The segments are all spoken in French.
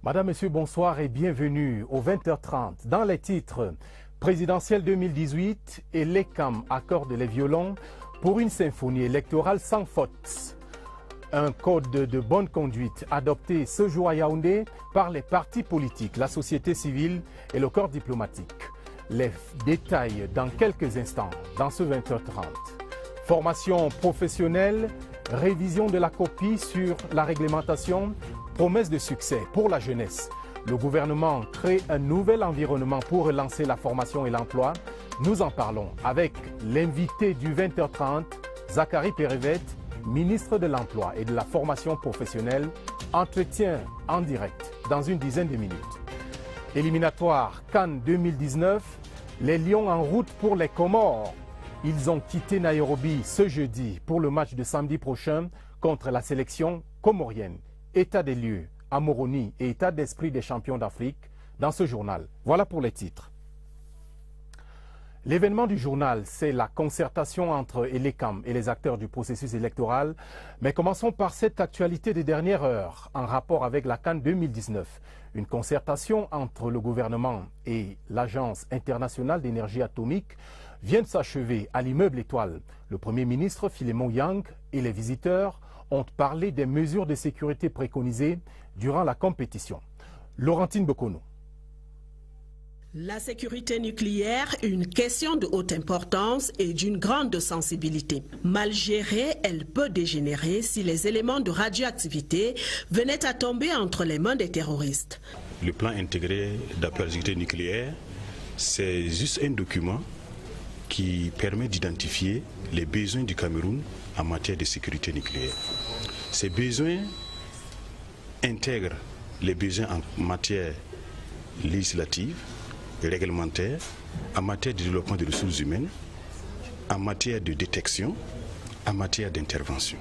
Madame, Monsieur, bonsoir et bienvenue au 20h30. Dans les titres, présidentielle 2018 et l'ECAM accorde les violons pour une symphonie électorale sans faute. Un code de bonne conduite adopté ce jour à Yaoundé par les partis politiques, la société civile et le corps diplomatique. Les détails dans quelques instants dans ce 20h30. Formation professionnelle, révision de la copie sur la réglementation, promesse de succès pour la jeunesse. Le gouvernement crée un nouvel environnement pour relancer la formation et l'emploi. Nous en parlons avec l'invité du 20h30, Zachary Perevet, ministre de l'Emploi et de la Formation professionnelle. Entretien en direct dans une dizaine de minutes. Éliminatoire Cannes 2019, les Lions en route pour les Comores. Ils ont quitté Nairobi ce jeudi pour le match de samedi prochain contre la sélection comorienne. État des lieux à Moroni et état d'esprit des champions d'Afrique dans ce journal. Voilà pour les titres. L'événement du journal, c'est la concertation entre l'ECAM et les acteurs du processus électoral. Mais commençons par cette actualité des dernières heures en rapport avec la Cannes 2019. Une concertation entre le gouvernement et l'Agence internationale d'énergie atomique vient de s'achever à l'immeuble Étoile. Le Premier ministre Philemon Yang et les visiteurs ont parlé des mesures de sécurité préconisées durant la compétition. Laurentine Bokono. La sécurité nucléaire, une question de haute importance et d'une grande sensibilité. Mal gérée, elle peut dégénérer si les éléments de radioactivité venaient à tomber entre les mains des terroristes. Le plan intégré d'appui à la sécurité nucléaire, c'est juste un document qui permet d'identifier les besoins du Cameroun en matière de sécurité nucléaire. Ces besoins intègrent les besoins en matière législative, réglementaire, en matière de développement des ressources humaines, en matière de détection, en matière d'intervention.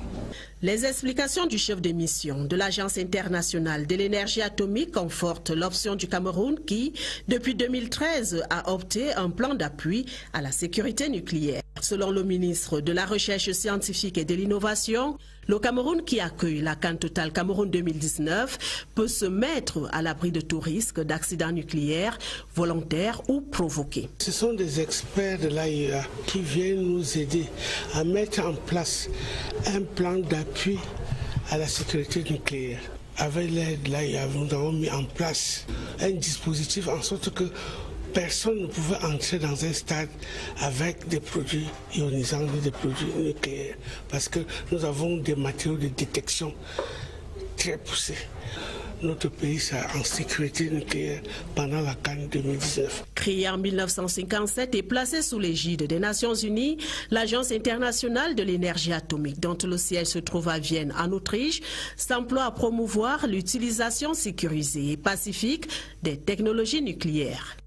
Les explications du chef de mission de l'Agence internationale de l'énergie atomique confortent l'option du Cameroun qui, depuis 2013, a opté un plan d'appui à la sécurité nucléaire. Selon le ministre de la Recherche scientifique et de l'Innovation, le Cameroun qui accueille la Cannes Total Cameroun 2019 peut se mettre à l'abri de tout risque d'accident nucléaire, volontaire ou provoqué. Ce sont des experts de l'AIEA qui viennent nous aider à mettre en place un plan d'appui à la sécurité nucléaire. Avec l'aide de l'AIEA, nous avons mis en place un dispositif en sorte que personne ne pouvait entrer dans un stade avec des produits ionisants ou des produits nucléaires parce que nous avons des matériaux de détection très poussés. Notre pays sera en sécurité nucléaire pendant la Cannes 2019. Créée en 1957 et placée sous l'égide des Nations Unies, l'Agence internationale de l'énergie atomique, dont le siège se trouve à Vienne, en Autriche, s'emploie à promouvoir l'utilisation sécurisée et pacifique des technologies nucléaires.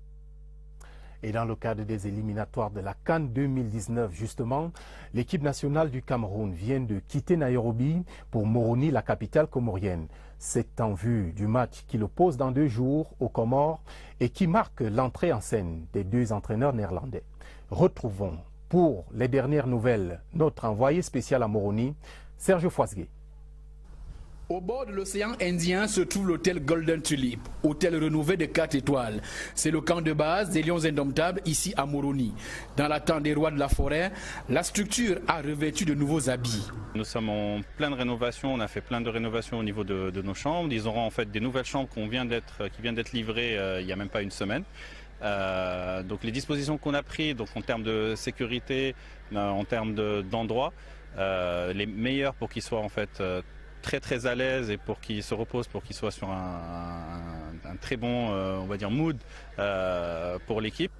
Et dans le cadre des éliminatoires de la Cannes 2019, justement, l'équipe nationale du Cameroun vient de quitter Nairobi pour Moroni, la capitale comorienne. C'est en vue du match qui l'oppose dans 2 jours aux Comores et qui marque l'entrée en scène des 2 entraîneurs néerlandais. Retrouvons pour les dernières nouvelles notre envoyé spécial à Moroni, Serge Foisgué. Au bord de l'océan Indien se trouve l'hôtel Golden Tulip, hôtel rénové de 4 étoiles. C'est le camp de base des Lions indomptables ici à Moroni. Dans l'attente des rois de la forêt, la structure a revêtu de nouveaux habits. Nous sommes en pleine rénovation, on a fait plein de rénovations au niveau de nos chambres. Ils auront en fait des nouvelles chambres qui viennent d'être livrées il n'y a même pas une semaine. Donc les dispositions qu'on a prises donc en termes de sécurité, en termes d'endroits, les meilleurs pour qu'ils soient en fait très à l'aise et pour qu'ils se reposent, pour qu'ils soient sur un très bon on va dire mood pour l'équipe.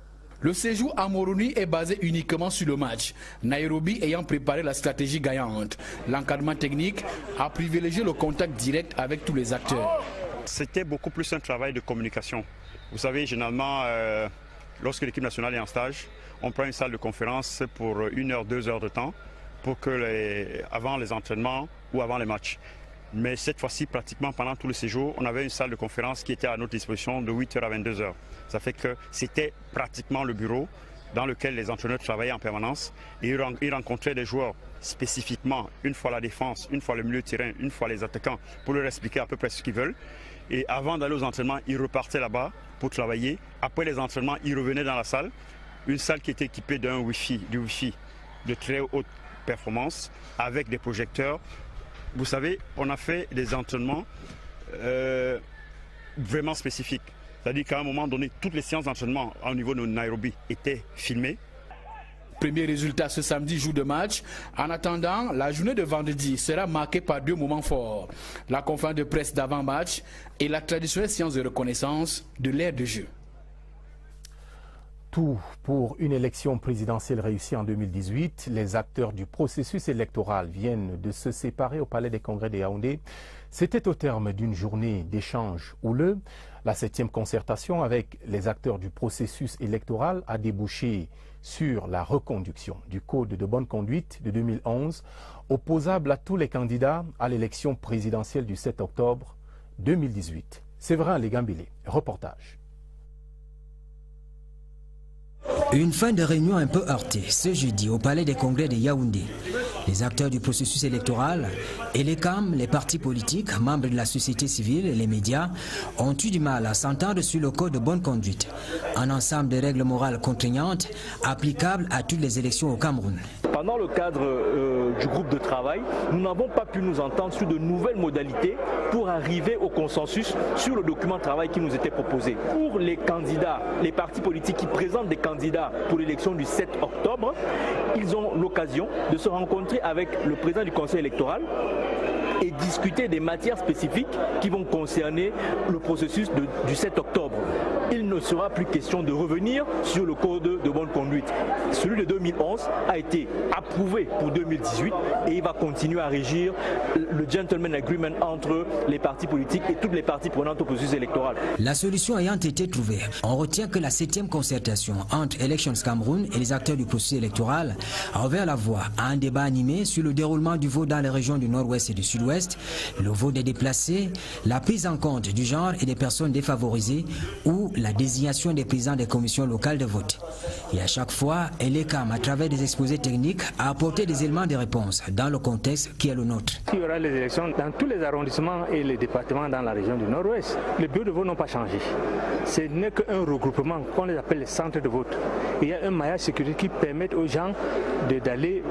Le séjour à Moroni est basé uniquement sur le match, Nairobi ayant préparé la stratégie gagnante. L'encadrement technique a privilégié le contact direct avec tous les acteurs. C'était beaucoup plus un travail de communication. Vous savez, généralement, lorsque l'équipe nationale est en stage, on prend une salle de conférence pour 1 heure, 2 heures de temps pour que avant les entraînements ou avant les matchs. Mais cette fois-ci, pratiquement pendant tout le séjour, on avait une salle de conférence qui était à notre disposition de 8h à 22h. Ça fait que c'était pratiquement le bureau dans lequel les entraîneurs travaillaient en permanence et ils rencontraient des joueurs spécifiquement, une fois la défense, une fois le milieu de terrain, une fois les attaquants, pour leur expliquer à peu près ce qu'ils veulent. Et avant d'aller aux entraînements, ils repartaient là-bas pour travailler. Après les entraînements, ils revenaient dans la salle, une salle qui était équipée du Wi-Fi de très haute performance, avec des projecteurs. Vous savez, on a fait des entraînements vraiment spécifiques. C'est-à-dire qu'à un moment donné, toutes les séances d'entraînement au niveau de Nairobi étaient filmées. Premier résultat ce samedi, jour de match. En attendant, la journée de vendredi sera marquée par 2 moments forts. La conférence de presse d'avant-match et la traditionnelle séance de reconnaissance de l'aire de jeu. Tout pour une élection présidentielle réussie en 2018. Les acteurs du processus électoral viennent de se séparer au Palais des Congrès de Yaoundé. C'était au terme d'une journée d'échange houleux. La 7e concertation avec les acteurs du processus électoral a débouché sur la reconduction du Code de bonne conduite de 2011, opposable à tous les candidats à l'élection présidentielle du 7 octobre 2018. Séverin Legambile, reportage. Une fin de réunion un peu heurtée ce jeudi au Palais des Congrès de Yaoundé. Les acteurs du processus électoral et les CAM, les partis politiques, membres de la société civile et les médias ont eu du mal à s'entendre sur le code de bonne conduite, un ensemble de règles morales contraignantes applicables à toutes les élections au Cameroun. Pendant le cadre du groupe de travail, nous n'avons pas pu nous entendre sur de nouvelles modalités pour arriver au consensus sur le document de travail qui nous était proposé. Pour les candidats, les partis politiques qui présentent des candidats pour l'élection du 7 octobre, ils ont l'occasion de se rencontrer avec le président du conseil électoral et discuter des matières spécifiques qui vont concerner le processus du 7 octobre. Il ne sera plus question de revenir sur le code de bonne conduite. Celui de 2011 a été approuvé pour 2018 et il va continuer à régir le gentleman agreement entre les partis politiques et toutes les parties prenantes au processus électoral. La solution ayant été trouvée, on retient que la 7e concertation entre Elections Cameroun et les acteurs du processus électoral a ouvert la voie à un débat animé sur le déroulement du vote dans les régions du Nord-Ouest et du Sud-Ouest, le vote des déplacés, la prise en compte du genre et des personnes défavorisées ou la désignation des présidents des commissions locales de vote. Et à chaque fois, l'ECAM, à travers des exposés techniques, a apporté des éléments de réponse dans le contexte qui est le nôtre. Il y aura les élections dans tous les arrondissements et les départements dans la région du Nord-Ouest. Les bureaux de vote n'ont pas changé. Ce n'est qu'un regroupement qu'on les appelle les centres de vote. Il y a un maillage sécurité qui permet aux gens d'aller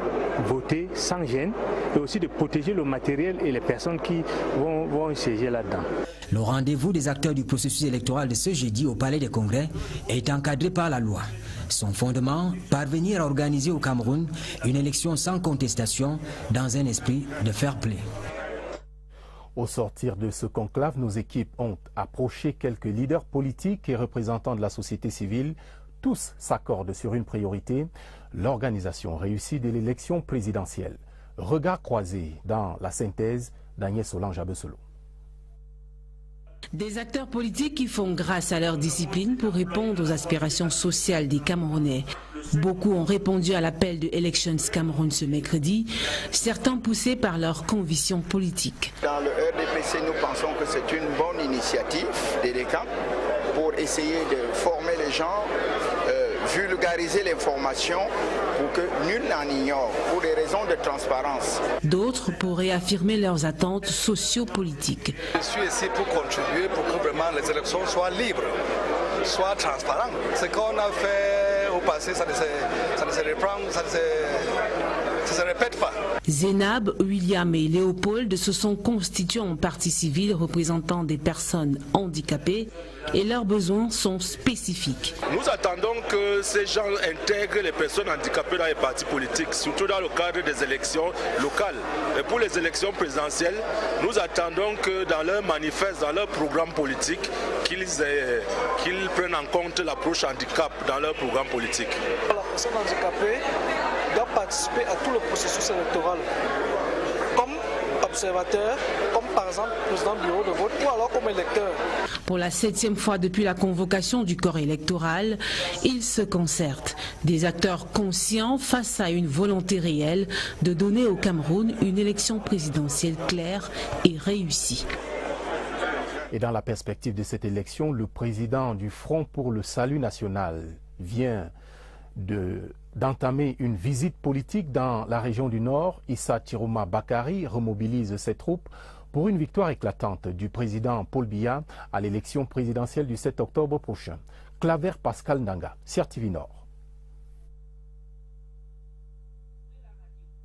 voter sans gêne et aussi de protéger le matériel et les personnes qui vont siéger là-dedans. Le rendez-vous des acteurs du processus électoral de ce jeudi au Palais des Congrès est encadré par la loi. Son fondement, parvenir à organiser au Cameroun une élection sans contestation dans un esprit de fair play. Au sortir de ce conclave, nos équipes ont approché quelques leaders politiques et représentants de la société civile. Tous s'accordent sur une priorité, l'organisation réussie de l'élection présidentielle. Regard croisé dans la synthèse d'Agnès Solange-Abessolo. Des acteurs politiques qui font grâce à leur discipline pour répondre aux aspirations sociales des Camerounais. Beaucoup ont répondu à l'appel de Elections Cameroun ce mercredi, certains poussés par leurs convictions politiques. Dans le RDPC, nous pensons que c'est une bonne initiative des DECAM pour essayer de former les gens, vulgariser l'information pour que nul n'en ignore, pour des raisons de transparence. D'autres pour réaffirmer leurs attentes sociopolitiques. Je suis ici pour contribuer pour que vraiment les élections soient libres, soient transparentes. Ce qu'on a fait au passé, ça ne se reprend, ça ne se répète pas. Zénab, William et Léopold se sont constitués en partie civile représentant des personnes handicapées et leurs besoins sont spécifiques. Nous attendons que ces gens intègrent les personnes handicapées dans les partis politiques, surtout dans le cadre des élections locales. Et pour les élections présidentielles, nous attendons que dans leur manifeste, dans leur programme politique, qu'ils prennent en compte l'approche handicap dans leur programme politique. La personne handicapée doit participer à tout le processus électoral, comme observateur, comme par exemple président du bureau de vote ou alors comme électeur. Pour la 7e fois depuis la convocation du corps électoral, ils se concertent. Des acteurs conscients face à une volonté réelle de donner au Cameroun une élection présidentielle claire et réussie. Et dans la perspective de cette élection, le président du Front pour le Salut national vient d'entamer une visite politique dans la région du Nord, Issa Tiroma Bakary remobilise ses troupes pour une victoire éclatante du président Paul Biya à l'élection présidentielle du 7 octobre prochain. Claver Pascal Ndanga, CRTV Nord.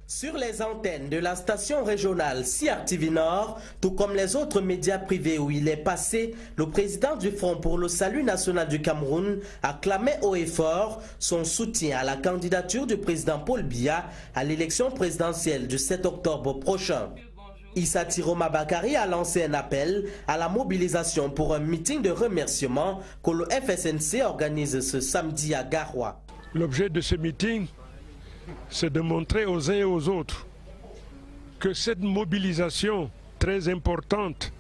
Sur les antennes de la station régionale CRTV Nord, tout comme les autres médias privés où il est passé, le président du Front pour le Salut National du Cameroun a clamé haut et fort son soutien à la candidature du président Paul Biya à l'élection présidentielle du 7 octobre prochain. Issa Tiroma Bakary a lancé un appel à la mobilisation pour un meeting de remerciement que le FSNC organise ce samedi à Garoua. L'objet de ce meeting, c'est de montrer aux uns et aux autres que cette mobilisation très importante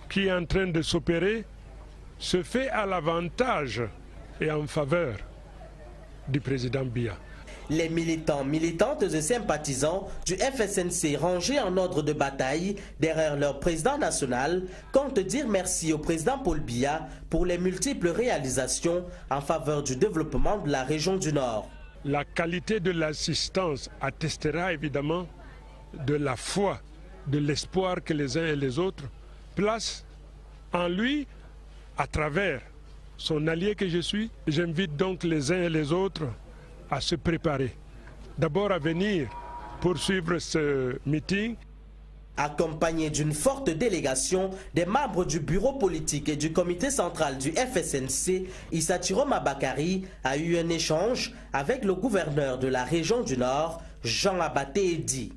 qui est en train de s'opérer se fait à l'avantage et en faveur du président Biya. Les militants, militantes et sympathisants du FSNC rangés en ordre de bataille derrière leur président national comptent dire merci au président Paul Biya pour les multiples réalisations en faveur du développement de la région du Nord. La qualité de l'assistance attestera évidemment de la foi, de l'espoir que les uns et les autres placent en lui à travers son allié que je suis. J'invite donc les uns et les autres à se préparer. D'abord à venir poursuivre ce meeting. Accompagné d'une forte délégation des membres du bureau politique et du comité central du FSNC, Issa Tiroma Bakary a eu un échange avec le gouverneur de la région du Nord, Jean Abaté Edi.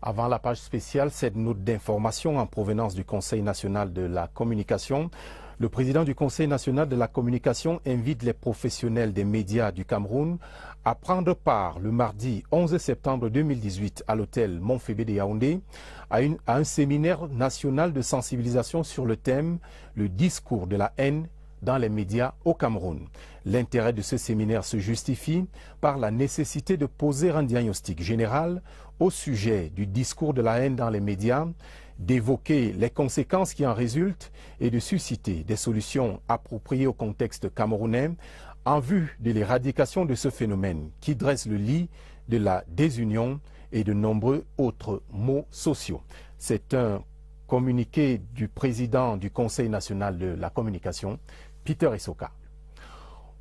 Avant la page spéciale, cette note d'information en provenance du Conseil national de la communication. Le président du Conseil national de la communication invite les professionnels des médias du Cameroun à prendre part le mardi 11 septembre 2018 à l'hôtel Montfébé de Yaoundé à un séminaire national de sensibilisation sur le thème « Le discours de la haine dans les médias au Cameroun ». L'intérêt de ce séminaire se justifie par la nécessité de poser un diagnostic général au sujet du discours de la haine dans les médias, d'évoquer les conséquences qui en résultent et de susciter des solutions appropriées au contexte camerounais en vue de l'éradication de ce phénomène qui dresse le lit de la désunion et de nombreux autres maux sociaux. C'est un communiqué du président du Conseil national de la communication, Peter Essoka.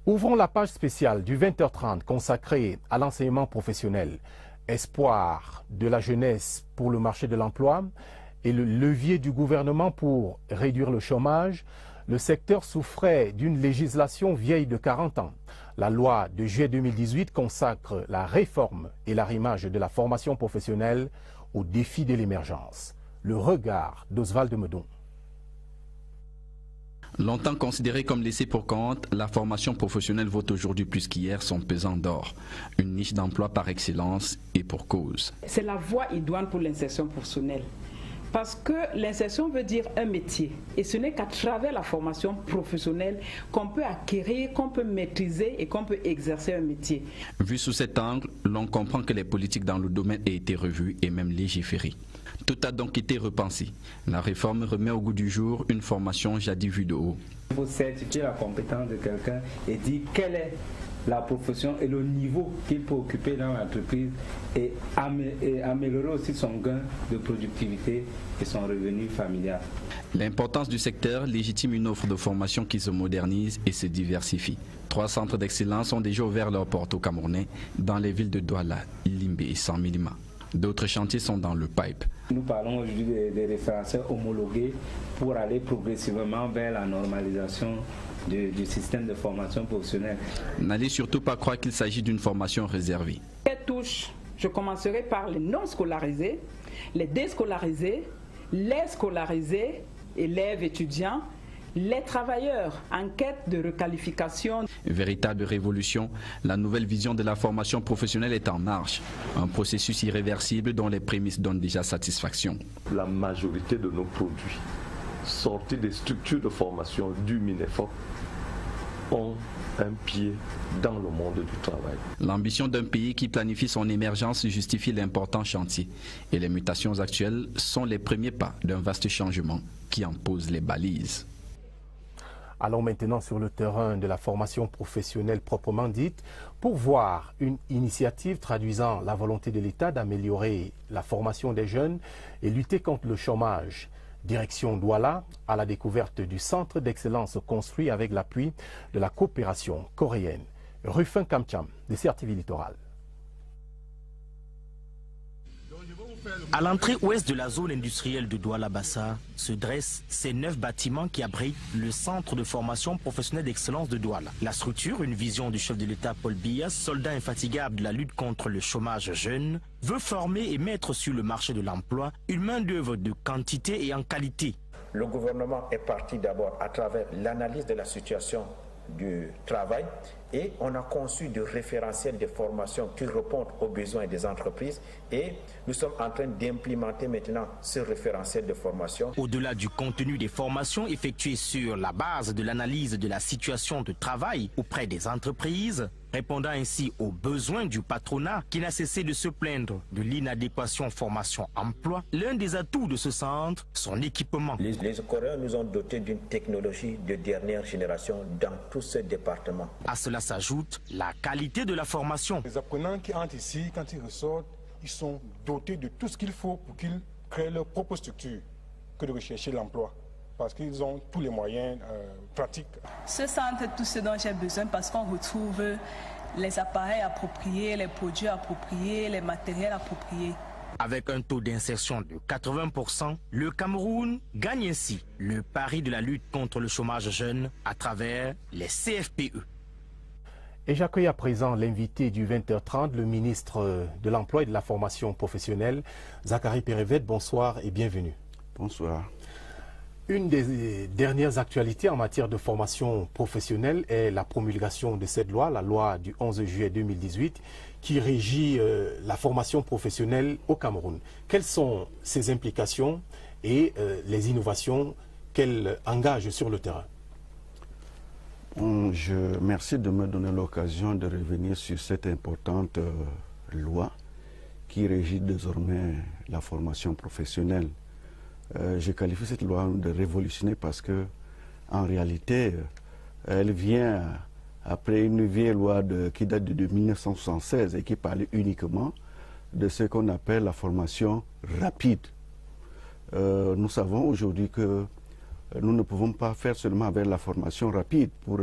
Ouvrons la page spéciale du 20h30 consacrée à l'enseignement professionnel, espoir de la jeunesse pour le marché de l'emploi et le levier du gouvernement pour réduire le chômage. Le secteur souffrait d'une législation vieille de 40 ans. La loi de juillet 2018 consacre la réforme et l'arrimage de la formation professionnelle aux défis de l'émergence. Le regard d'Oswald Medon. Longtemps considérée comme laissée pour compte, la formation professionnelle vaut aujourd'hui plus qu'hier son pesant d'or. Une niche d'emploi par excellence et pour cause. C'est la voie idoine pour l'insertion professionnelle. Parce que l'insertion veut dire un métier. Et ce n'est qu'à travers la formation professionnelle qu'on peut acquérir, qu'on peut maîtriser et qu'on peut exercer un métier. Vu sous cet angle, l'on comprend que les politiques dans le domaine aient été revues et même légiférées. Tout a donc été repensé. La réforme remet au goût du jour une formation jadis vue de haut. Il faut certifier la compétence de quelqu'un et dire quelle est la profession et le niveau qu'il peut occuper dans l'entreprise et améliorer aussi son gain de productivité et son revenu familial. L'importance du secteur légitime une offre de formation qui se modernise et se diversifie. 3 centres d'excellence ont déjà ouvert leurs portes aux Camerounais dans les villes de Douala, Limbe et San-Milima. D'autres chantiers sont dans le pipe. Nous parlons aujourd'hui des référenceurs homologués pour aller progressivement vers la normalisation du système de formation professionnelle. N'allez surtout pas croire qu'il s'agit d'une formation réservée. Je commencerai par les non scolarisés, les déscolarisés, les scolarisés, élèves étudiants, les travailleurs en quête de requalification. Véritable révolution, la nouvelle vision de la formation professionnelle est en marche. Un processus irréversible dont les prémices donnent déjà satisfaction. La majorité de nos produits sortis des structures de formation du MINEFOP ont un pied dans le monde du travail. L'ambition d'un pays qui planifie son émergence justifie l'important chantier. Et les mutations actuelles sont les premiers pas d'un vaste changement qui en pose les balises. Allons maintenant sur le terrain de la formation professionnelle proprement dite pour voir une initiative traduisant la volonté de l'État d'améliorer la formation des jeunes et lutter contre le chômage. Direction Douala à la découverte du centre d'excellence construit avec l'appui de la coopération coréenne. Rufin Kamcham, de CRTV Littoral. À l'entrée ouest de la zone industrielle de Douala-Bassa se dressent ces 9 bâtiments qui abritent le centre de formation professionnelle d'excellence de Douala. La structure, une vision du chef de l'État Paul Biya, soldat infatigable de la lutte contre le chômage jeune, veut former et mettre sur le marché de l'emploi une main-d'œuvre de quantité et en qualité. Le gouvernement est parti d'abord à travers l'analyse de la situation du travail et on a conçu des référentiels de formation qui répondent aux besoins des entreprises et nous sommes en train d'implémenter maintenant ce référentiel de formation. Au-delà du contenu des formations effectuées sur la base de l'analyse de la situation de travail auprès des entreprises, répondant ainsi aux besoins du patronat qui n'a cessé de se plaindre de l'inadéquation formation-emploi, l'un des atouts de ce centre, son équipement. Les Coréens nous ont dotés d'une technologie de dernière génération dans tous ces départements. À cela s'ajoute la qualité de la formation. Les apprenants qui entrent ici, quand ils ressortent, ils sont dotés de tout ce qu'il faut pour qu'ils créent leur propre structure que de rechercher l'emploi. Parce qu'ils ont tous les moyens pratiques. Ce centre est tout ce dont j'ai besoin parce qu'on retrouve les appareils appropriés, les produits appropriés, les matériels appropriés. Avec un taux d'insertion de 80%, le Cameroun gagne ainsi le pari de la lutte contre le chômage jeune à travers les CFPE. Et j'accueille à présent l'invité du 20h30, le ministre de l'Emploi et de la Formation professionnelle, Zachary Perevet. Bonsoir et bienvenue. Bonsoir. Une des dernières actualités en matière de formation professionnelle est la promulgation de cette loi, la loi du 11 juillet 2018, qui régit la formation professionnelle au Cameroun. Quelles sont ses implications et les innovations qu'elle engage sur le terrain? Merci de me donner l'occasion de revenir sur cette importante loi qui régit désormais la formation professionnelle. Je qualifie cette loi de révolutionnaire parce que, en réalité, elle vient après une vieille loi qui date de 1976 et qui parlait uniquement de ce qu'on appelle la formation rapide. Nous savons aujourd'hui que nous ne pouvons pas faire seulement avec la formation rapide pour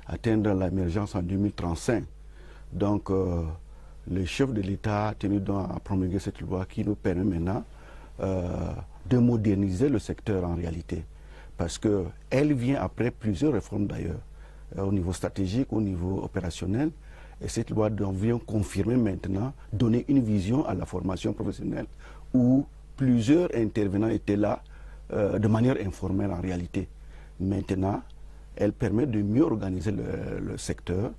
atteindre l'émergence en 2035. Donc, le chef de l'État a tenu à promulguer cette loi qui nous permet maintenant de moderniser le secteur en réalité. Parce qu'elle vient après plusieurs réformes d'ailleurs, au niveau stratégique, au niveau opérationnel. Et cette loi vient confirmer maintenant, donner une vision à la formation professionnelle où plusieurs intervenants étaient là de manière informelle en réalité. Maintenant, elle permet de mieux organiser le secteur.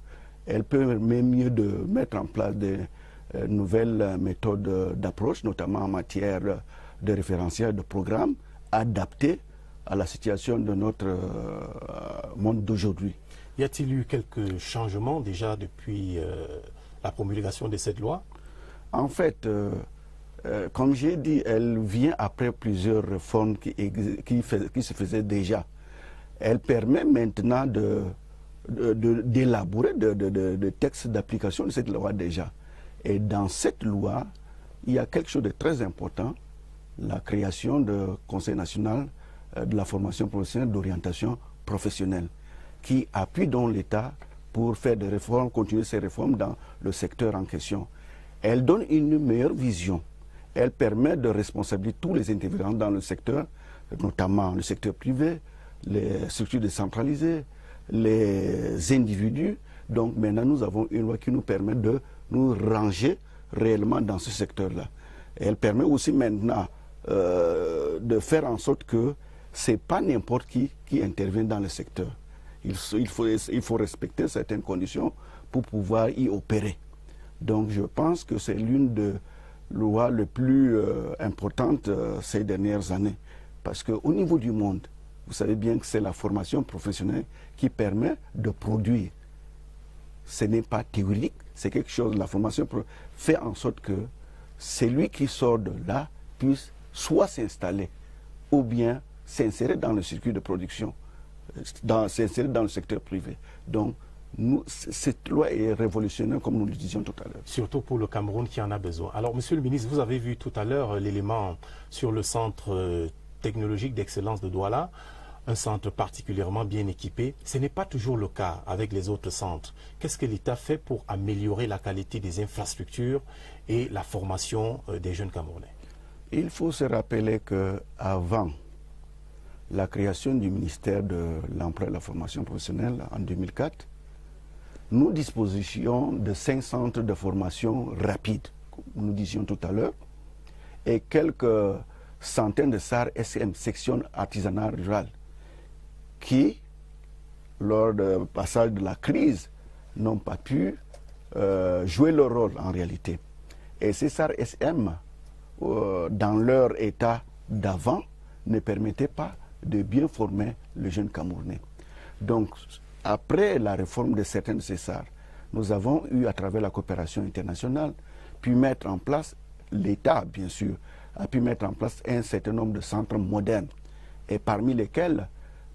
Elle permet mieux de mettre en place des nouvelles méthodes d'approche, notamment en matière de référentiel, de programmes adaptés à la situation de notre monde d'aujourd'hui. Y a-t-il eu quelques changements déjà depuis la promulgation de cette loi? En fait, comme j'ai dit, elle vient après plusieurs réformes qui se faisaient déjà. Elle permet maintenant d'élaborer de textes d'application de cette loi déjà. Et dans cette loi, il y a quelque chose de très important, la création du Conseil national de la formation professionnelle d'orientation professionnelle, qui appuie donc l'État pour faire des réformes, continuer ces réformes dans le secteur en question. Elle donne une meilleure vision. Elle permet de responsabiliser tous les intervenants dans le secteur, notamment le secteur privé, les structures décentralisées, les individus. Donc maintenant, nous avons une loi qui nous permet de nous ranger réellement dans ce secteur-là. Elle permet aussi maintenant de faire en sorte que ce n'est pas n'importe qui intervient dans le secteur. Il faut respecter certaines conditions pour pouvoir y opérer. Donc je pense que c'est l'une des lois les plus importantes ces dernières années. Parce qu'au niveau du monde, vous savez bien que c'est la formation professionnelle qui permet de produire. Ce n'est pas théorique, c'est quelque chose, la formation fait en sorte que celui qui sort de là puisse soit s'installer ou bien s'insérer dans le circuit de production, s'insérer dans le secteur privé. Donc, cette loi est révolutionnaire, comme nous le disions tout à l'heure. Surtout pour le Cameroun qui en a besoin. Alors, Monsieur le ministre, vous avez vu tout à l'heure l'élément sur le centre technologique d'excellence de Douala, un centre particulièrement bien équipé. Ce n'est pas toujours le cas avec les autres centres. Qu'est-ce que l'État fait pour améliorer la qualité des infrastructures et la formation des jeunes Camerounais? Il faut se rappeler qu'avant la création du ministère de l'Emploi et de la formation professionnelle en 2004, nous disposions de 5 centres de formation rapide, comme nous disions tout à l'heure, et quelques centaines de SAR SM, sections artisanales rurales, qui, lors du passage de la crise, n'ont pas pu jouer leur rôle en réalité. Et ces SAR SM, dans leur état d'avant, ne permettaient pas de bien former le jeune Camerounais. Donc, après la réforme de certains de ces SAR, nous avons eu, à travers la coopération internationale, pu mettre en place, l'État bien sûr, a pu mettre en place un certain nombre de centres modernes, et parmi lesquels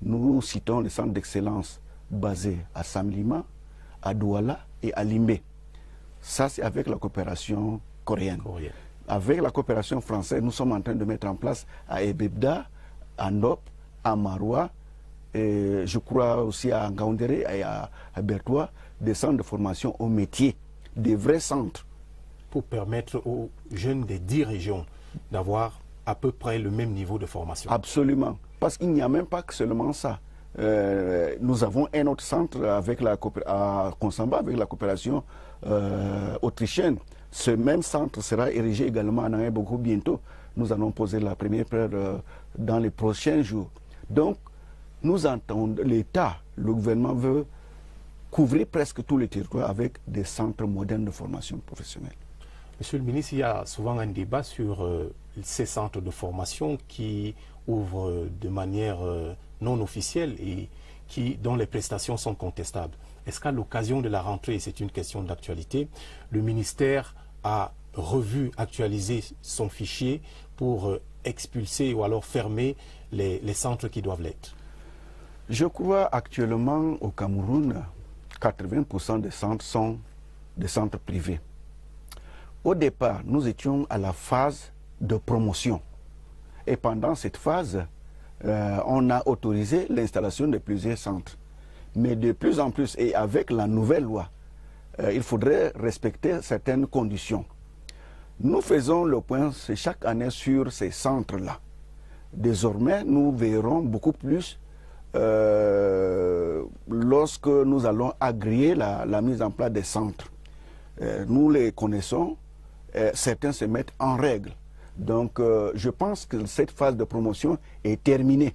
nous citons les centres d'excellence basés à Samlima, à Douala et à Limbé. Ça, c'est avec la coopération coréenne. Avec la coopération française, nous sommes en train de mettre en place à Ebebda, à Ndop, à Maroua, et je crois aussi à Ngaoundéré et à Bertois, des centres de formation au métier, des vrais centres. Pour permettre aux jeunes des 10 régions d'avoir à peu près le même niveau de formation. Absolument, parce qu'il n'y a même pas que seulement ça. Nous avons un autre centre à Konsamba avec la coopération autrichienne. Ce même centre sera érigé également à Nangéboko bientôt. Nous allons poser la première pierre dans les prochains jours. Donc, nous entendons, l'État, le gouvernement veut couvrir presque tous les territoires avec des centres modernes de formation professionnelle. Monsieur le ministre, il y a souvent un débat sur ces centres de formation qui ouvrent de manière non officielle et dont les prestations sont contestables. Est-ce qu'à l'occasion de la rentrée, c'est une question d'actualité, le ministère a revu, actualisé son fichier pour expulser ou alors fermer les centres qui doivent l'être? Je crois actuellement au Cameroun, 80% des centres sont des centres privés. Au départ, nous étions à la phase de promotion. Et pendant cette phase, on a autorisé l'installation de plusieurs centres. Mais de plus en plus, et avec la nouvelle loi, il faudrait respecter certaines conditions. Nous faisons le point chaque année sur ces centres-là. Désormais, nous verrons beaucoup plus lorsque nous allons agréer la mise en place des centres. Nous les connaissons, certains se mettent en règle. Donc je pense que cette phase de promotion est terminée.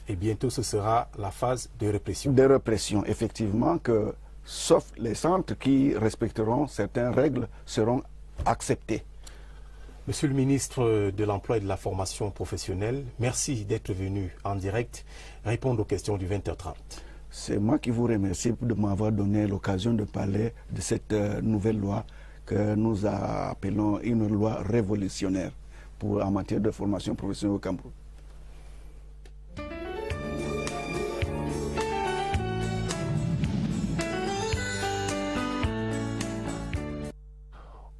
Et bientôt ce sera la phase de répression. De répression, effectivement, que sauf les centres qui respecteront certaines règles seront acceptés. Monsieur le ministre de l'Emploi et de la Formation professionnelle, merci d'être venu en direct répondre aux questions du 20h30. C'est moi qui vous remercie de m'avoir donné l'occasion de parler de cette nouvelle loi que nous appelons une loi révolutionnaire en matière de formation professionnelle au Cameroun.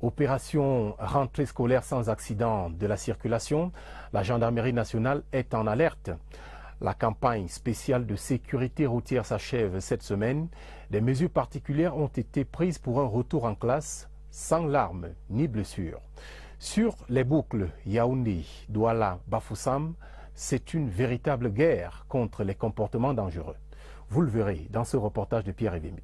Opération rentrée scolaire sans accident de la circulation, la gendarmerie nationale est en alerte. La campagne spéciale de sécurité routière s'achève cette semaine. Des mesures particulières ont été prises pour un retour en classe sans larmes ni blessures. Sur les boucles Yaoundé, Douala, Bafoussam, c'est une véritable guerre contre les comportements dangereux. Vous le verrez dans ce reportage de Pierre Evimi.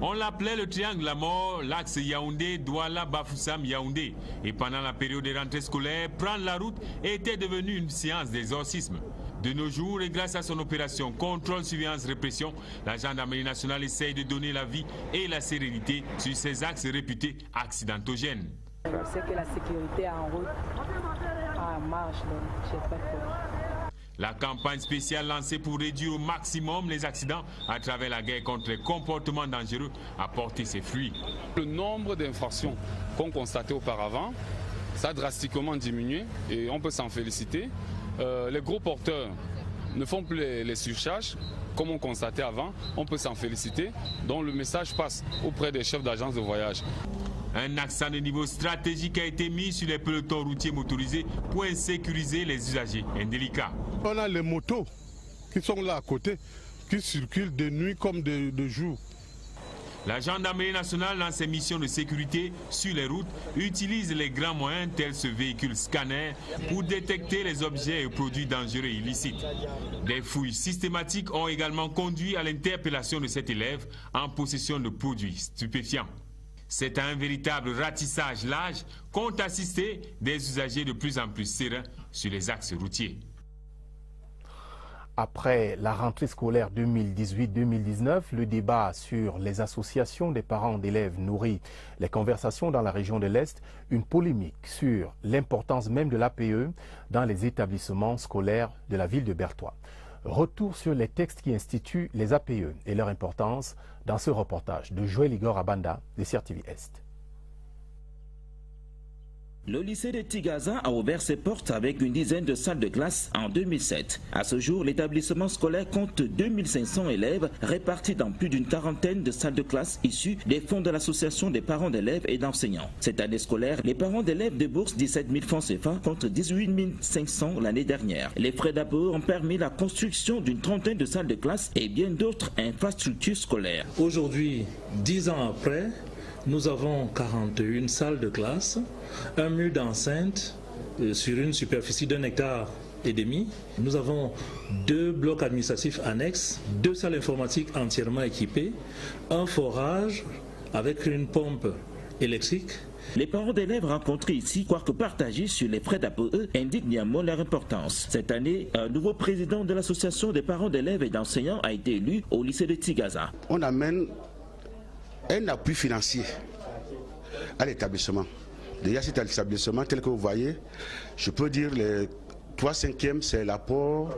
On l'appelait le triangle de la mort, l'axe Yaoundé, Douala, Bafoussam, Yaoundé. Et pendant la période de rentrée scolaire, prendre la route était devenu une séance d'exorcisme. De nos jours, et grâce à son opération contrôle, surveillance, répression, la gendarmerie nationale essaye de donner la vie et la sérénité sur ces axes réputés accidentogènes. Je sais que la sécurité en route a marche, donc j'ai pas peur. La campagne spéciale lancée pour réduire au maximum les accidents à travers la guerre contre les comportements dangereux a porté ses fruits. Le nombre d'infractions qu'on constatait auparavant, ça a drastiquement diminué et on peut s'en féliciter. Les gros porteurs ne font plus les surcharges comme on constatait avant, on peut s'en féliciter. Donc le message passe auprès des chefs d'agence de voyage. Un accent de niveau stratégique a été mis sur les pelotons routiers motorisés pour sécuriser les usagers indélicats. On a les motos qui sont là à côté, qui circulent de nuit comme de jour. La gendarmerie nationale, dans ses missions de sécurité sur les routes, utilise les grands moyens tels ce véhicule scanner pour détecter les objets et produits dangereux et illicites. Des fouilles systématiques ont également conduit à l'interpellation de cet élève en possession de produits stupéfiants. C'est un véritable ratissage large qu'ont assisté des usagers de plus en plus sereins sur les axes routiers. Après la rentrée scolaire 2018-2019, le débat sur les associations des parents d'élèves nourrit les conversations dans la région de l'Est, une polémique sur l'importance même de l'APE dans les établissements scolaires de la ville de Bertoua. Retour sur les textes qui instituent les APE et leur importance dans ce reportage de Joël Igor Abanda de CRTV Est. Le lycée de Tigaza a ouvert ses portes avec une dizaine de salles de classe en 2007. À ce jour, l'établissement scolaire compte 2500 élèves répartis dans plus d'une quarantaine de salles de classe issues des fonds de l'association des parents d'élèves et d'enseignants. Cette année scolaire, les parents d'élèves déboursent 17 000 francs CFA contre 18 500 l'année dernière. Les frais d'APE ont permis la construction d'une trentaine de salles de classe et bien d'autres infrastructures scolaires. Aujourd'hui, 10 ans après, nous avons 41 salles de classe, un mur d'enceinte sur une superficie d'1,5 hectare. Nous avons 2 blocs administratifs annexes, 2 salles informatiques entièrement équipées, un forage avec une pompe électrique. Les parents d'élèves rencontrés ici, quoique partagés sur les frais d'APE, indiquent néanmoins leur importance. Cette année, un nouveau président de l'association des parents d'élèves et d'enseignants a été élu au lycée de Tigaza. On amène un appui financier à l'établissement. Déjà, cet établissement, tel que vous voyez, je peux dire les 3/5e, c'est l'apport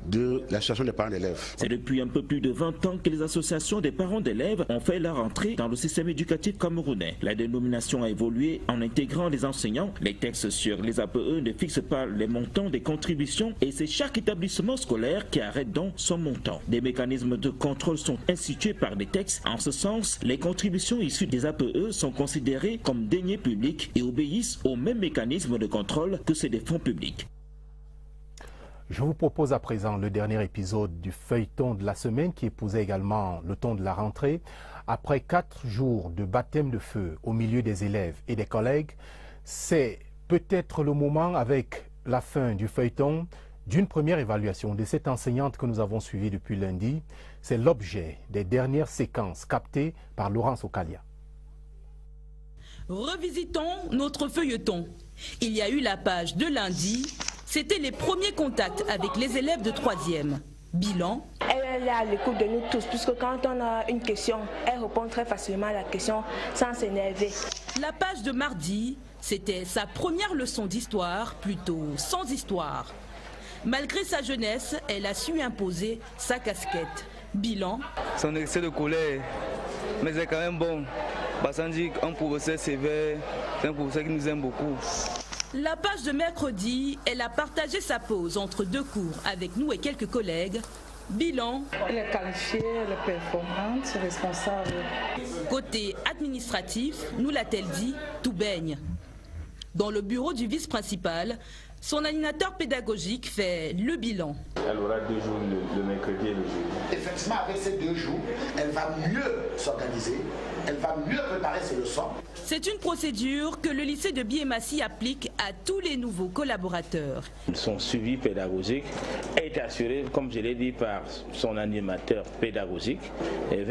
de l'association des parents d'élèves. C'est depuis un peu plus de 20 ans que les associations des parents d'élèves ont fait leur entrée dans le système éducatif camerounais. La dénomination a évolué en intégrant les enseignants. Les textes sur les APE ne fixent pas les montants des contributions et c'est chaque établissement scolaire qui arrête donc son montant. Des mécanismes de contrôle sont institués par les textes. En ce sens, les contributions issues des APE sont considérées comme deniers publics et obéissent aux mêmes mécanismes de contrôle que ceux des fonds publics. Je vous propose à présent le dernier épisode du feuilleton de la semaine qui épousait également le ton de la rentrée. Après 4 jours de baptême de feu au milieu des élèves et des collègues, c'est peut-être le moment, avec la fin du feuilleton, d'une première évaluation de cette enseignante que nous avons suivie depuis lundi. C'est l'objet des dernières séquences captées par Laurence Okalia. Revisitons notre feuilleton. Il y a eu la page de lundi. C'était les premiers contacts avec les élèves de 3e. Bilan. Elle est à l'écoute de nous tous, puisque quand on a une question, elle répond très facilement à la question sans s'énerver. La page de mardi, c'était sa première leçon d'histoire, plutôt sans histoire. Malgré sa jeunesse, elle a su imposer sa casquette. Bilan. Son excès de colère, mais c'est quand même bon. Parce qu'on dit qu'un professeur sévère, c'est un professeur qui nous aime beaucoup. La page de mercredi, elle a partagé sa pause entre 2 cours avec nous et quelques collègues. Bilan. Elle est qualifiée, elle est performante, responsable. Côté administratif, nous l'a-t-elle dit, tout baigne. Dans le bureau du vice-principal, son animateur pédagogique fait le bilan. Elle aura 2 jours, le mercredi et le jeudi. Effectivement, avec ces 2 jours, elle va mieux s'organiser, elle va mieux préparer ses leçons. C'est une procédure que le lycée de Biémassi applique à tous les nouveaux collaborateurs. Son suivi pédagogique est assuré, comme je l'ai dit, par son animateur pédagogique,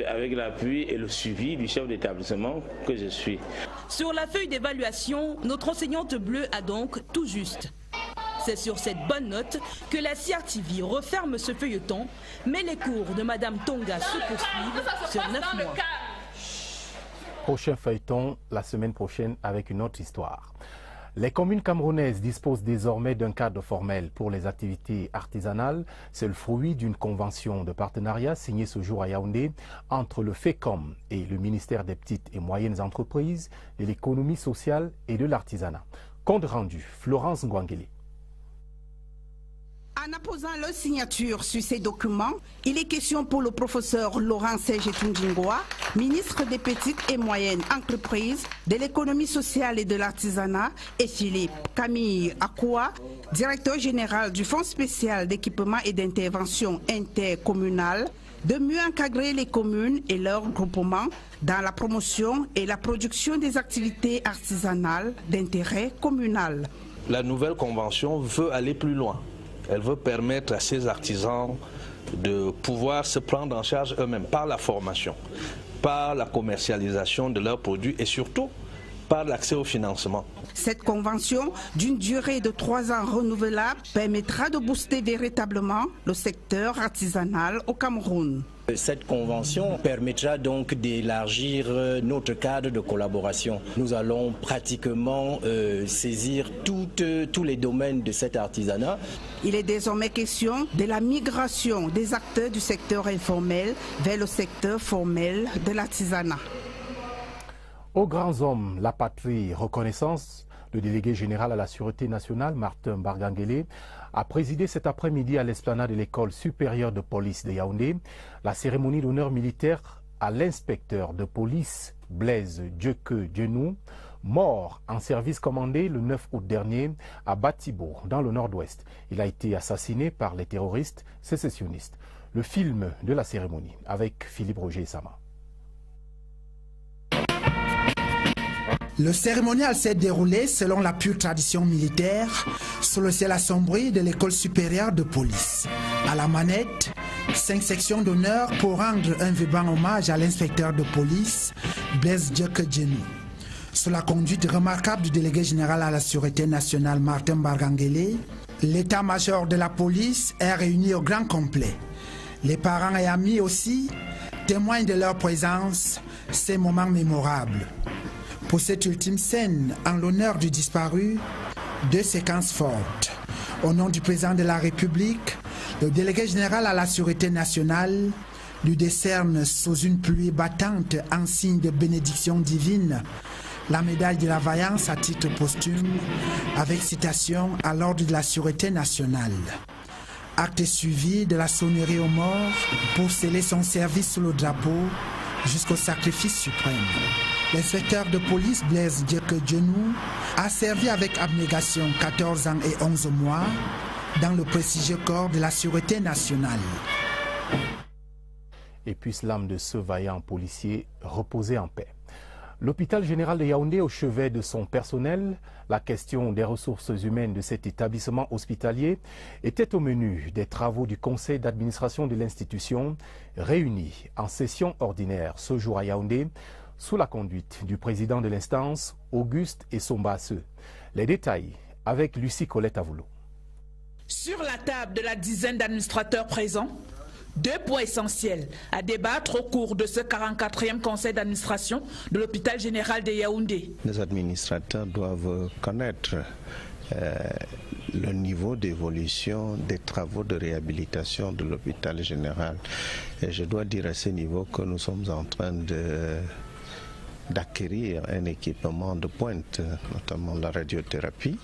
avec l'appui et le suivi du chef d'établissement que je suis. Sur la feuille d'évaluation, notre enseignante bleue a donc tout juste. C'est sur cette bonne note que la CRTV referme ce feuilleton, mais les cours de Madame Tonga se poursuivent sur 9 mois. Prochain feuilleton la semaine prochaine avec une autre histoire. Les communes camerounaises disposent désormais d'un cadre formel pour les activités artisanales. C'est le fruit d'une convention de partenariat signée ce jour à Yaoundé entre le FECOM et le ministère des Petites et Moyennes Entreprises, de l'économie sociale et de l'artisanat. Compte rendu, Florence Ngwangele. En apposant leur signature sur ces documents, il est question pour le professeur Laurent Serge Tundingoa, ministre des Petites et Moyennes Entreprises, de l'économie sociale et de l'artisanat, et Philippe Camille Akoua, directeur général du Fonds spécial d'équipement et d'intervention intercommunale, de mieux encadrer les communes et leurs groupements dans la promotion et la production des activités artisanales d'intérêt communal. La nouvelle convention veut aller plus loin. Elle veut permettre à ces artisans de pouvoir se prendre en charge eux-mêmes par la formation, par la commercialisation de leurs produits et surtout par l'accès au financement. Cette convention, d'une durée de 3 ans renouvelable, permettra de booster véritablement le secteur artisanal au Cameroun. Cette convention permettra donc d'élargir notre cadre de collaboration. Nous allons pratiquement saisir tous les domaines de cet artisanat. Il est désormais question de la migration des acteurs du secteur informel vers le secteur formel de l'artisanat. Aux grands hommes, la patrie, reconnaissance, le délégué général à la Sûreté nationale, Martin Barganguélé, a présidé cet après-midi à l'esplanade de l'école supérieure de police de Yaoundé la cérémonie d'honneur militaire à l'inspecteur de police Blaise Dieuque Dienou, mort en service commandé le 9 août dernier à Batibo, dans le nord-ouest. Il a été assassiné par les terroristes sécessionnistes. Le film de la cérémonie avec Philippe Roger Sama. Le cérémonial s'est déroulé selon la pure tradition militaire sous le ciel assombri de l'école supérieure de police. À la manette, 5 sections d'honneur pour rendre un vibrant hommage à l'inspecteur de police Blaise Dieuque Dienou. Sous la conduite remarquable du délégué général à la Sûreté nationale Martin Barganguélé, l'état-major de la police est réuni au grand complet. Les parents et amis aussi témoignent de leur présence ces moments mémorables. Pour cette ultime scène, en l'honneur du disparu, 2 séquences fortes. Au nom du président de la République, le délégué général à la Sûreté nationale lui décerne sous une pluie battante en signe de bénédiction divine la médaille de la vaillance à titre posthume avec citation à l'ordre de la Sûreté nationale. Acte suivi de la sonnerie aux morts pour sceller son service sous le drapeau jusqu'au sacrifice suprême. L'inspecteur de police Blaise Dieuque Dienou a servi avec abnégation 14 ans et 11 mois dans le prestigieux corps de la Sûreté nationale. Et puisse l'âme de ce vaillant policier reposer en paix. L'hôpital général de Yaoundé au chevet de son personnel, la question des ressources humaines de cet établissement hospitalier était au menu des travaux du conseil d'administration de l'institution réuni en session ordinaire ce jour à Yaoundé sous la conduite du président de l'instance, Auguste Essombasse. Les détails avec Lucie Colette Avoulou. Sur la table de la dizaine d'administrateurs présents, 2 points essentiels à débattre au cours de ce 44e conseil d'administration de l'hôpital général de Yaoundé. Les administrateurs doivent connaître le niveau d'évolution des travaux de réhabilitation de l'hôpital général. Et je dois dire à ce niveau que nous sommes en train d'acquérir un équipement de pointe, notamment la radiothérapie,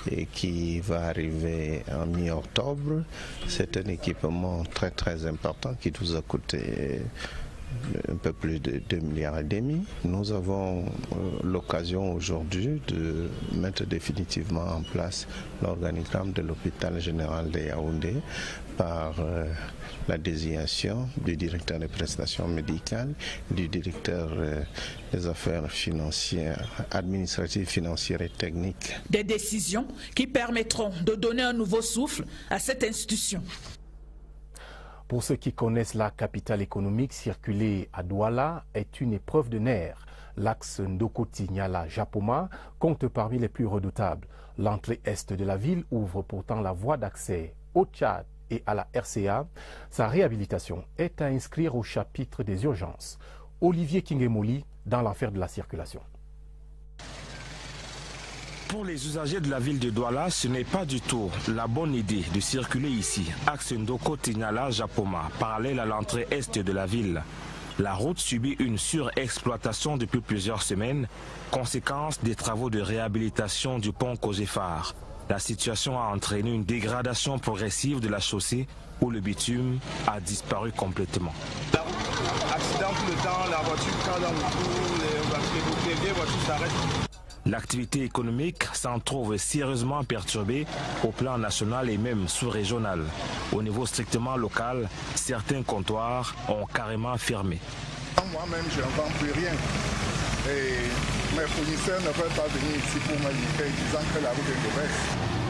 et qui va arriver en mi-octobre. C'est un équipement très très important qui nous a coûté un peu plus de 2,5 milliards. Nous avons l'occasion aujourd'hui de mettre définitivement en place l'organigramme de l'hôpital général de Yaoundé par la désignation du directeur des prestations médicales, du directeur des affaires financières, administratives, financières et techniques. Des décisions qui permettront de donner un nouveau souffle à cette institution. Pour ceux qui connaissent la capitale économique, circuler à Douala est une épreuve de nerfs. L'axe Ndokoti-Niala-Japoma compte parmi les plus redoutables. L'entrée est de la ville ouvre pourtant la voie d'accès au Tchad et à la RCA. Sa réhabilitation est à inscrire au chapitre des urgences. Olivier Kingemoli dans l'affaire de la circulation. Pour les usagers de la ville de Douala, ce n'est pas du tout la bonne idée de circuler ici, axe Ndoko-Tignala-Japoma, parallèle à l'entrée est de la ville. La route subit une surexploitation depuis plusieurs semaines, conséquence des travaux de réhabilitation du pont Kogefar. La situation a entraîné une dégradation progressive de la chaussée où le bitume a disparu complètement. Accident tout le temps, la voiture quand dans le coup, les voitures s'arrêtent. L'activité économique s'en trouve sérieusement perturbée au plan national et même sous-régional. Au niveau strictement local, certains comptoirs ont carrément fermé. Moi-même, je n'en vends plus rien. Et mes fournisseurs ne veulent pas venir ici pour me livrer, disant que la route est mauvaise.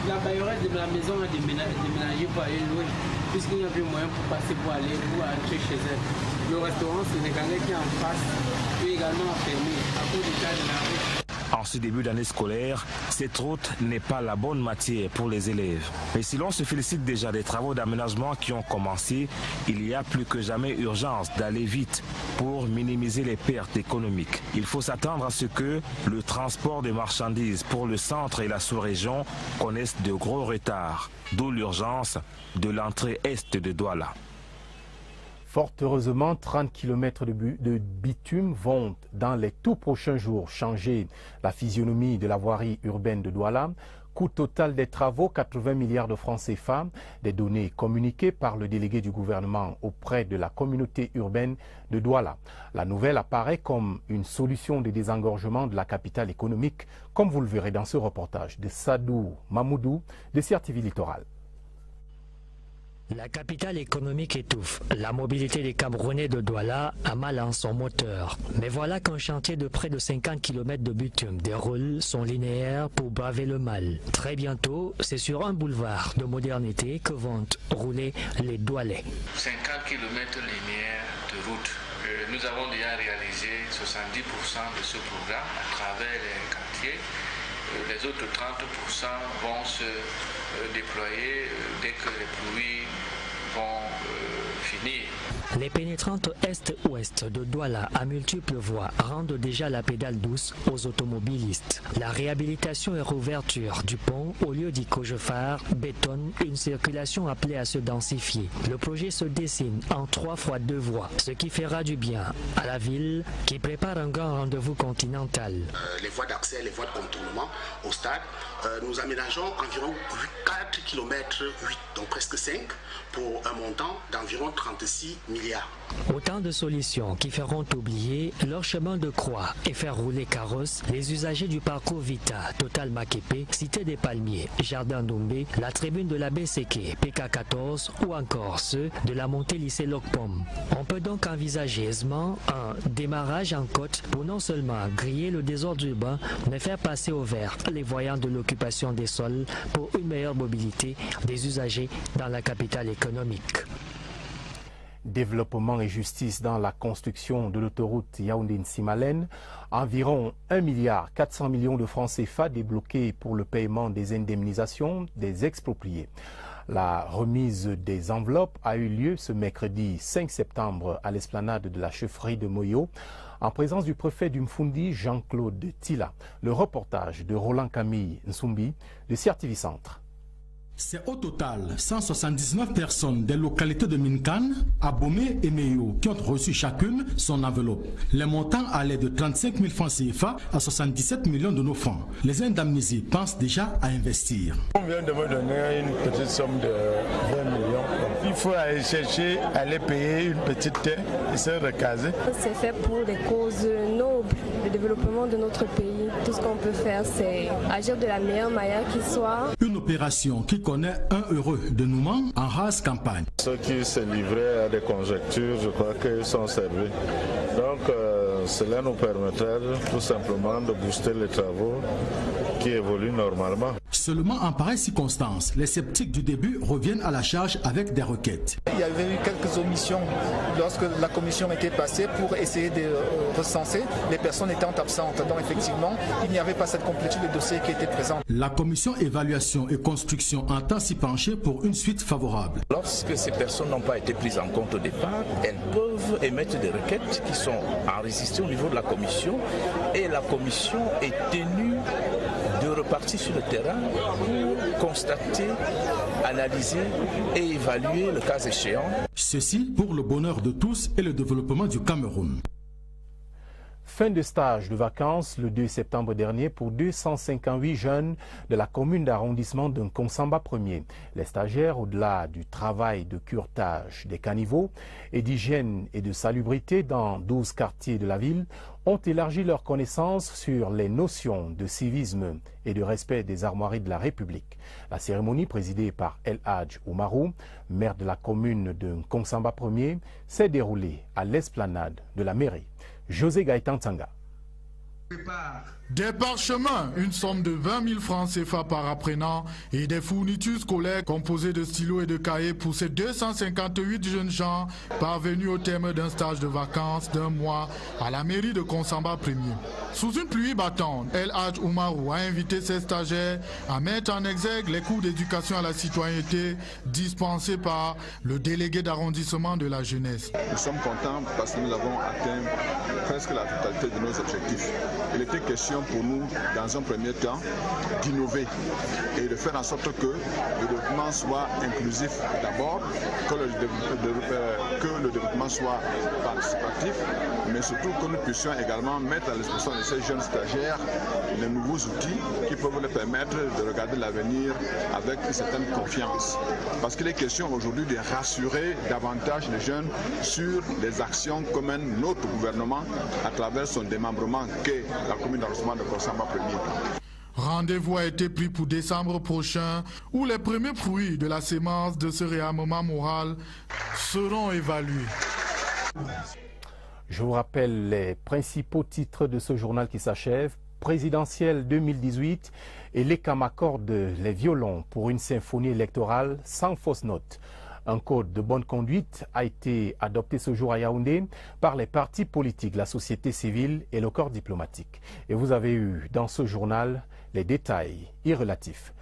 La bailleurette de la maison a déménagé pour aller louer, puisqu'il n'y a plus moyen pour passer pour entrer chez elle. Le restaurant sénégalais qui est en face est également fermé à cause du cas de la route. En ce début d'année scolaire, cette route n'est pas la bonne matière pour les élèves. Mais si l'on se félicite déjà des travaux d'aménagement qui ont commencé, il y a plus que jamais urgence d'aller vite pour minimiser les pertes économiques. Il faut s'attendre à ce que le transport de marchandises pour le centre et la sous-région connaissent de gros retards, d'où l'urgence de l'entrée est de Douala. Fort heureusement, 30 km de bitume vont dans les tout prochains jours changer la physionomie de la voirie urbaine de Douala. Coût total des travaux, 80 milliards de francs CFA, des données communiquées par le délégué du gouvernement auprès de la communauté urbaine de Douala. La nouvelle apparaît comme une solution de désengorgement de la capitale économique, comme vous le verrez dans ce reportage de Sadou Mamoudou de CRTV Littoral. La capitale économique étouffe. La mobilité des Camerounais de Douala a mal en son moteur. Mais voilà qu'un chantier de près de 50 km de bitume déroule son linéaire pour braver le mal. Très bientôt, c'est sur un boulevard de modernité que vont rouler les Doualais. 50 km linéaires de route. Nous avons déjà réalisé 70% de ce programme à travers les quartiers. Les autres 30% vont se déployer dès que les pluies vont finir. Les pénétrantes est-ouest de Douala à multiples voies rendent déjà la pédale douce aux automobilistes. La réhabilitation et réouverture du pont au lieu du Kogefar bétonne une circulation appelée à se densifier. Le projet se dessine en 3 fois 2 voies, ce qui fera du bien à la ville qui prépare un grand rendez-vous continental. Les voies d'accès, les voies de contournement au stade, nous aménageons environ 4 km 8, donc presque 5, pour un montant d'environ 36 milliards. Autant de solutions qui feront oublier leur chemin de croix et faire rouler carrosse les usagers du parcours Vita, Total Makepe, Cité des Palmiers, Jardin d'Ombé, la tribune de la Besséké, PK14 ou encore ceux de la montée lycée Locpom. On peut donc envisager aisément un démarrage en côte pour non seulement griller le désordre urbain, mais faire passer au vert les voyants de l'occupation des sols pour une meilleure mobilité des usagers dans la capitale économique. Développement et justice dans la construction de l'autoroute Yaoundé-Nsimalen, environ 1,4 milliard de francs CFA débloqués pour le paiement des indemnisations des expropriés. La remise des enveloppes a eu lieu ce mercredi 5 septembre à l'esplanade de la chefferie de Moyo, en présence du préfet du Mfundi Jean-Claude Tila. Le reportage de Roland Camille Nsumbi de CRTV Centre. C'est au total 179 personnes des localités de Minkan, Abomey et Meyo qui ont reçu chacune son enveloppe. Les montants allaient de 35 000 francs CFA à 77 millions de nos francs. Les indemnisés pensent déjà à investir. On vient de me donner une petite somme de 20 millions. Il faut aller chercher, aller payer une petite terre et se recaser. C'est fait pour des causes nobles, le développement de notre pays. Tout ce qu'on peut faire, c'est agir de la meilleure manière qui soit. Une opération qui connaît 1 euro de nouement en rase campagne. Ceux qui se livraient à des conjectures, je crois qu'ils sont servis. Donc cela nous permettra tout simplement de booster les travaux qui évoluent normalement. Seulement en pareille circonstance, les sceptiques du début reviennent à la charge avec des requêtes. Il y avait eu quelques omissions lorsque la commission était passée pour essayer de recenser. Les personnes étant absentes. Donc effectivement, il n'y avait pas cette complétude de dossier qui était présente. La commission évaluation et construction entend s'y pencher pour une suite favorable. Lorsque ces personnes n'ont pas été prises en compte au départ, elles peuvent émettre des requêtes qui sont enregistrées au niveau de la commission et la commission est tenue de repartis sur le terrain pour constater, analyser et évaluer le cas échéant. Ceci pour le bonheur de tous et le développement du Cameroun. Fin de stage de vacances le 2 septembre dernier pour 258 jeunes de la commune d'arrondissement de Nkonsamba 1er. Les stagiaires, au-delà du travail de curetage des caniveaux et d'hygiène et de salubrité dans 12 quartiers de la ville, ont élargi leurs connaissances sur les notions de civisme et de respect des armoiries de la République. La cérémonie, présidée par El Hadj Oumarou, maire de la commune de Nkonsamba 1er, s'est déroulée à l'esplanade de la mairie. José Gaëtan Tsanga. Des parchemins, une somme de 20 000 francs CFA par apprenant et des fournitures scolaires composées de stylos et de cahiers pour ces 258 jeunes gens parvenus au terme d'un stage de vacances d'un mois à la mairie de Nkonsamba 1er. Sous une pluie battante, El Hadj Oumarou a invité ses stagiaires à mettre en exergue les cours d'éducation à la citoyenneté dispensés par le délégué d'arrondissement de la jeunesse. Nous sommes contents parce que nous avons atteint presque la totalité de nos objectifs. Il était question pour nous, dans un premier temps, d'innover et de faire en sorte que le développement soit inclusif d'abord, que le développement soit participatif, mais surtout que nous puissions également mettre à disposition de ces jeunes stagiaires les nouveaux outils qui peuvent leur permettre de regarder l'avenir avec une certaine confiance. Parce qu'il est question aujourd'hui de rassurer davantage les jeunes sur les actions que mène notre gouvernement à travers son démembrement qu'est la commune d'arrondissement de Nkonsamba 1er. Rendez-vous a été pris pour décembre prochain où les premiers fruits de la sémence de ce réarmement moral seront évalués. Je vous rappelle les principaux titres de ce journal qui s'achève. Présidentielle 2018 et l'ECAM accorde les violons pour une symphonie électorale sans fausse note. Un code de bonne conduite a été adopté ce jour à Yaoundé par les partis politiques, la société civile et le corps diplomatique. Et vous avez eu dans ce journal les détails irrelatifs.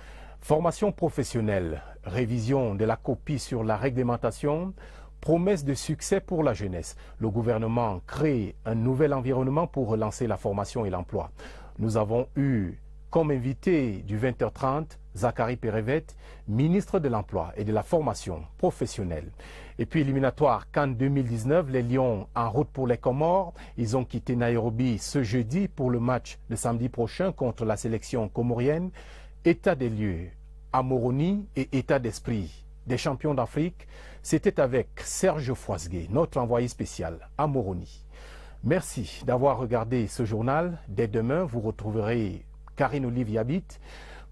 Formation professionnelle, révision de la copie sur la réglementation, promesse de succès pour la jeunesse. Le gouvernement crée un nouvel environnement pour relancer la formation et l'emploi. Nous avons eu comme invité du 20h30 Zachary Perevet, ministre de l'Emploi et de la Formation professionnelle. Et puis éliminatoire Cannes 2019, les Lions en route pour les Comores. Ils ont quitté Nairobi ce jeudi pour le match de samedi prochain contre la sélection comorienne. État des lieux à Moroni et état d'esprit des champions d'Afrique, c'était avec Serge Fouasgué, notre envoyé spécial à Moroni. Merci d'avoir regardé ce journal. Dès demain, vous retrouverez Karine Olivier Habit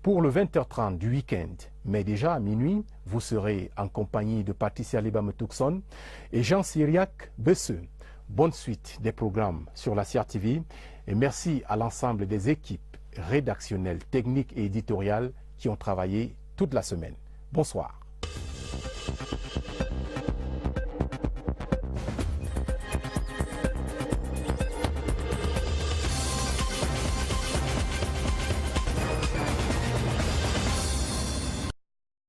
pour le 20h30 du week-end. Mais déjà à minuit, vous serez en compagnie de Patricia Libam-Tuxon et Jean Cyriac Besseux. Bonne suite des programmes sur la CR TV et merci à l'ensemble des équipes rédactionnelles, techniques et éditoriales qui ont travaillé toute la semaine. Bonsoir.